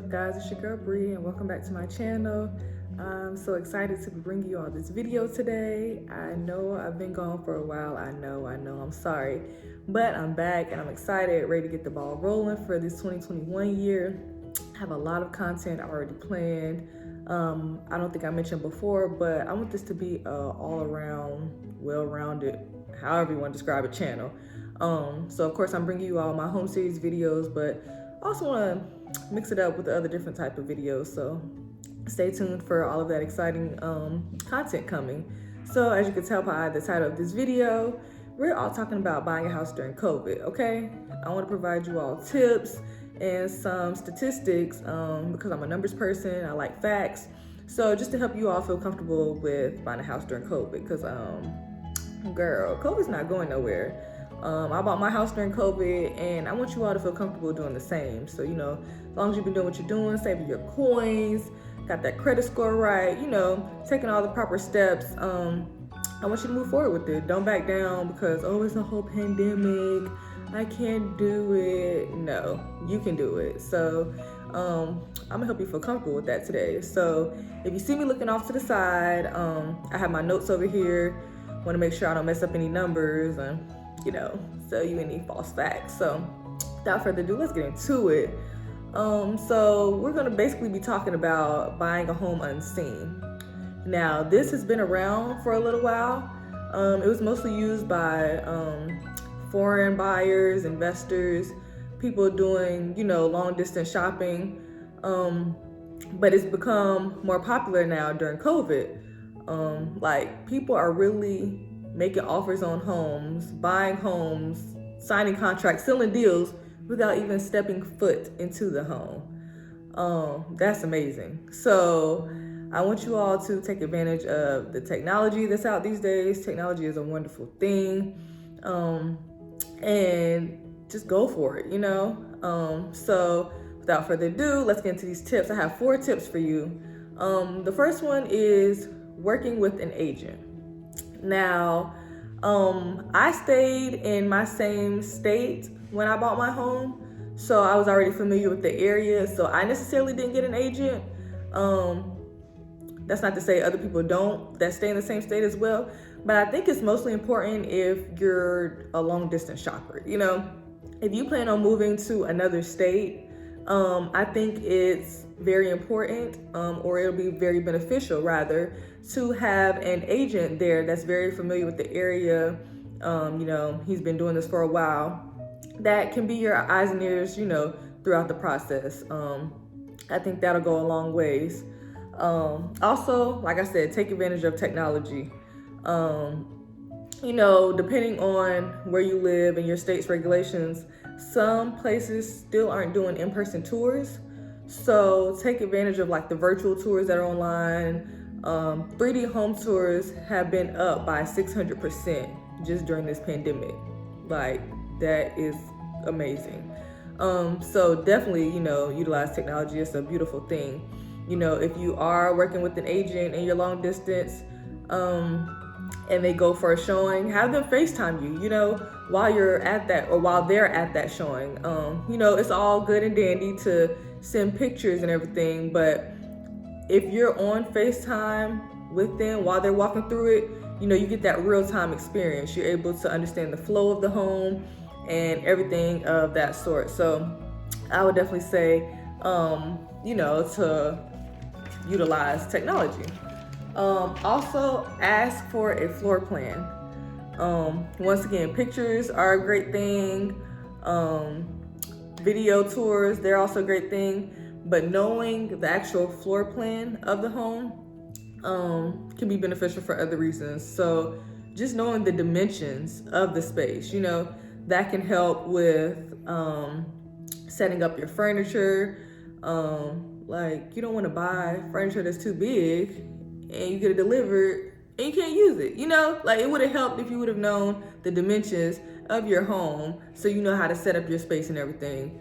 up guys, it's your girl Bree and welcome back to my channel. I'm so excited to be bringing you all this video today. I know I've been gone for a while, I know, I'm sorry, but I'm back and I'm excited, ready to get the ball rolling for this 2021 year. I have a lot of content already planned. I don't think I mentioned before, but I want this to be a all-around, well-rounded, however you want to describe a channel. So of course I'm bringing you all my home series videos, but I also want to mix it up with the other different type of videos. So stay tuned for all of that exciting content coming. So as you can tell by the title of this video, we're all talking about buying a house during COVID, okay? I want to provide you all tips and some statistics because I'm a numbers person, I like facts. So just to help you all feel comfortable with buying a house during COVID, because girl, COVID's not going nowhere. I bought my house during COVID and I want you all to feel comfortable doing the same. So, you know, as long as you've been doing what you're doing, saving your coins, got that credit score right, you know, taking all the proper steps, I want you to move forward with it. Don't back down because, oh, it's a whole pandemic, I can't do it. No, you can do it. So I'm gonna help you feel comfortable with that today. So if you see me looking off to the side, I have my notes over here. Want to make sure I don't mess up any numbers and, you know, sell you any false facts. So without further ado, let's get into it. So we're gonna basically be talking about buying a home unseen. Now, this has been around for a little while. It was mostly used by foreign buyers, investors, people doing, you know, long distance shopping. But it's become more popular now during COVID. Like people are really making offers on homes, buying homes, signing contracts, sealing deals without even stepping foot into the home. That's amazing. So I want you all to take advantage of the technology that's out these days. Technology is a wonderful thing. And just go for it, you know? So without further ado, let's get into these tips. I have 4 tips for you. The first one is working with an agent. Now, I stayed in my same state when I bought my home, so I was already familiar with the area, so I necessarily didn't get an agent. That's not to say other people don't that stay in the same state as well, but I think it's mostly important if you're a long distance shopper. You know, if you plan on moving to another state, I think it's very important, or it'll be very beneficial rather, to have an agent there that's very familiar with the area. You know, he's been doing this for a while, that can be your eyes and ears, you know, throughout the process. I think that'll go a long ways. Also, like I said, take advantage of technology. You know, depending on where you live and your state's regulations, some places still aren't doing in-person tours. So take advantage of like the virtual tours that are online. 3D home tours have been up by 600% just during this pandemic. Like, that is amazing. So definitely, you know, utilize technology. It's a beautiful thing. You know, if you are working with an agent and you're long distance, and they go for a showing, have them FaceTime you, you know, while you're at that, or while they're at that showing. You know, it's all good and dandy to send pictures and everything, but if you're on FaceTime with them while they're walking through it, you know, you get that real-time experience. You're able to understand the flow of the home and everything of that sort. So I would definitely say, you know, to utilize technology. Also ask for a floor plan. Once again, pictures are a great thing. Video tours, they're also a great thing, but knowing the actual floor plan of the home can be beneficial for other reasons. So just knowing the dimensions of the space, you know, that can help with setting up your furniture. Like, you don't want to buy furniture that's too big and you get it delivered and you can't use it, you know? Like, it would have helped if you would have known the dimensions of your home so you know how to set up your space and everything.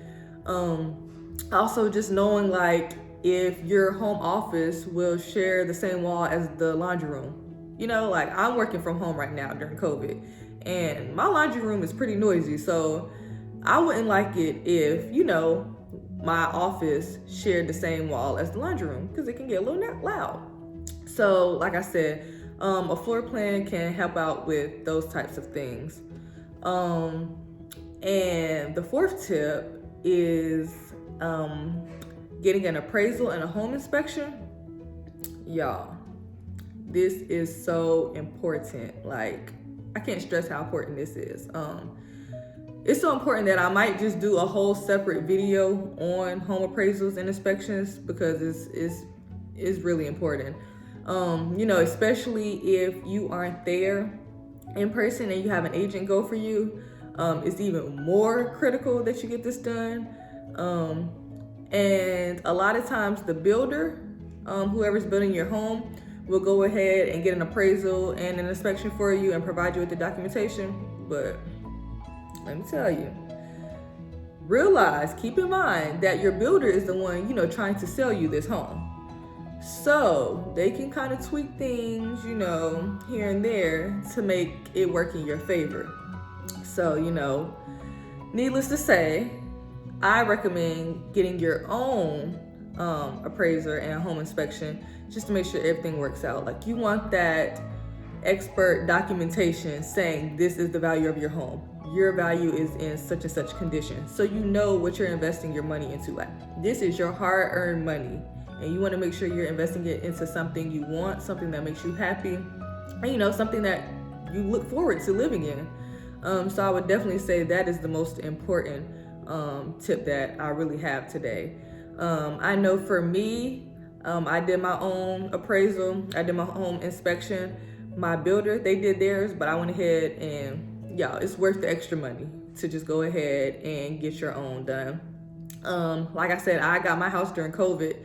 Also just knowing like if your home office will share the same wall as the laundry room. You know, like I'm working from home right now during COVID and my laundry room is pretty noisy, so I wouldn't like it if, you know, my office shared the same wall as the laundry room because it can get a little loud. So like I said, a floor plan can help out with those types of things. And the fourth tip is getting an appraisal and a home inspection. Y'all, this is so important. Like, I can't stress how important this is. It's so important that I might just do a whole separate video on home appraisals and inspections because it's really important. Especially if you aren't there in person and you have an agent go for you, it's even more critical that you get this done. And a lot of times the builder, whoever's building your home, will go ahead and get an appraisal and an inspection for you and provide you with the documentation. But let me tell you, keep in mind that your builder is the one, trying to sell you this home. So they can kind of tweak things, here and there to make it work in your favor. So, needless to say, I recommend getting your own appraiser and home inspection just to make sure everything works out. Like, you want that expert documentation saying this is the value of your home. Your value is in such and such condition. So you know what you're investing your money into. Like, this is your hard-earned money, and you want to make sure you're investing it into something you want, something that makes you happy, and something that you look forward to living in. So I would definitely say that is the most important tip that I really have today. I know for me, I did my own appraisal. I did my home inspection. My builder, they did theirs, but I went ahead and, it's worth the extra money to just go ahead and get your own done. Like I said, I got my house during COVID,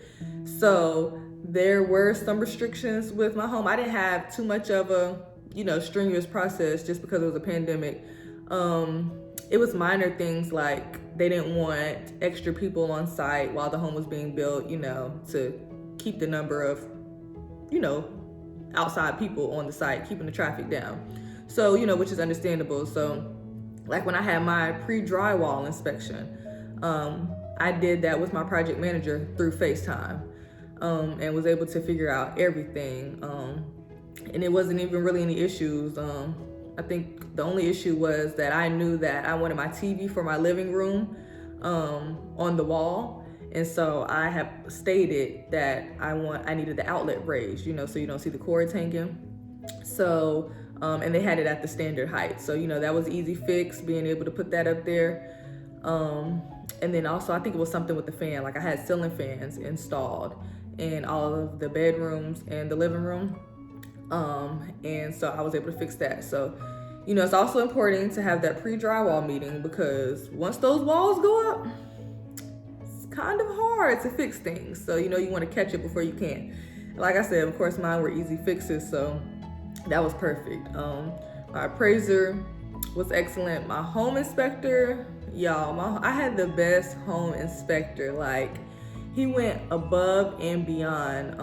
so there were some restrictions with my home. I didn't have too much of a, strenuous process just because it was a pandemic. It was minor things like they didn't want extra people on site while the home was being built, to keep the number of, outside people on the site, keeping the traffic down. So, which is understandable. So like when I had my pre-drywall inspection, I did that with my project manager through FaceTime, and was able to figure out everything. And it wasn't even really any issues. I think the only issue was that I knew that I wanted my TV for my living room on the wall. And so I have stated that I needed the outlet raised, so you don't see the cords hanging. So, and they had it at the standard height. So, that was easy fix, being able to put that up there. And then also I think it was something with the fan, like I had ceiling fans installed in all of the bedrooms and the living room. And so I was able to fix that. So, it's also important to have that pre-drywall meeting because once those walls go up, it's kind of hard to fix things. So, you want to catch it before you can. Like I said, of course, mine were easy fixes, so that was perfect. My appraiser was excellent. My home inspector, y'all, I had the best home inspector. Like, he went above and beyond.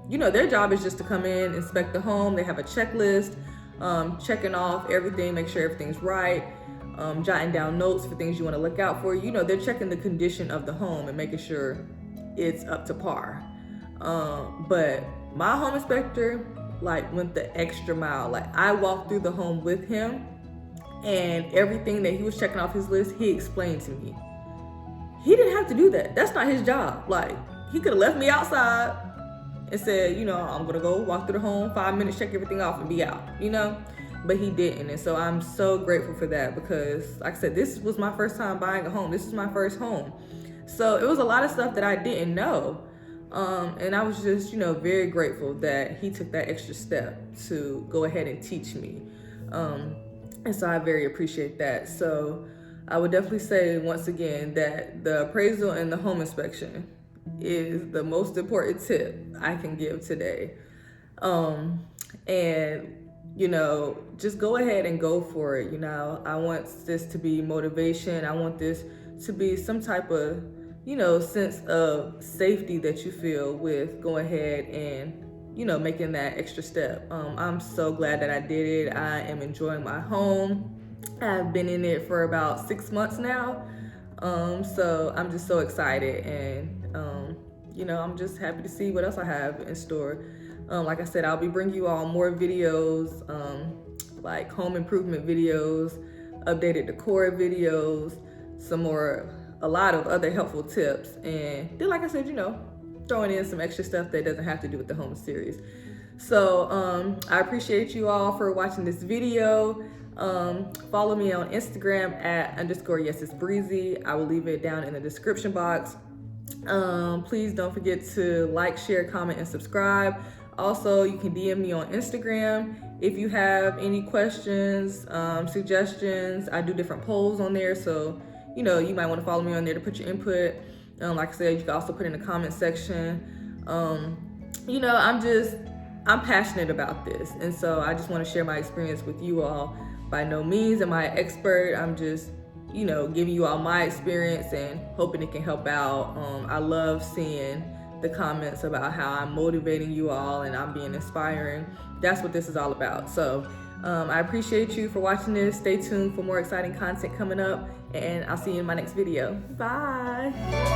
Their job is just to come in, inspect the home. They have a checklist, checking off everything, make sure everything's right, jotting down notes for things you want to look out for. They're checking the condition of the home and making sure it's up to par. But my home inspector, went the extra mile. Like, I walked through the home with him, and everything that he was checking off his list, he explained to me. He didn't have to do that. That's not his job. Like, he could have left me outside and said, I'm gonna go walk through the home, 5 minutes, check everything off and be out, but he didn't. And so I'm so grateful for that because, like I said, this was my first time buying a home. This is my first home. So it was a lot of stuff that I didn't know. And I was just, very grateful that he took that extra step to go ahead and teach me. And so I very appreciate that. So I would definitely say, once again, that the appraisal and the home inspection is the most important tip I can give today. And, just go ahead and go for it. I want this to be motivation. I want this to be some type of, sense of safety that you feel with going ahead and, making that extra step. I'm so glad that I did it. I am enjoying my home. I've been in it for about 6 months now. So I'm just so excited, and you know, I'm just happy to see what else I have in store. Like I said, I'll be bringing you all more videos, like home improvement videos, updated decor videos, a lot of other helpful tips, and then, like I said, you know, throwing in some extra stuff that doesn't have to do with the home series. So I appreciate you all for watching this video. Follow me on Instagram at _yesitsbreezy. I will leave it down in the description box. Please don't forget to like, share, comment, and subscribe. Also, you can DM me on Instagram if you have any questions, suggestions. I do different polls on there, so you know, you might want to follow me on there to put your input. Like I said, you can also put in the comment section. You know, I'm passionate about this, and so I just want to share my experience with you all. By no means am I an expert. I'm just, you know, giving you all my experience and hoping it can help out. I love seeing the comments about how I'm motivating you all and I'm being inspiring. That's what this is all about. So I appreciate you for watching this. Stay tuned for more exciting content coming up, and I'll see you in my next video. Bye.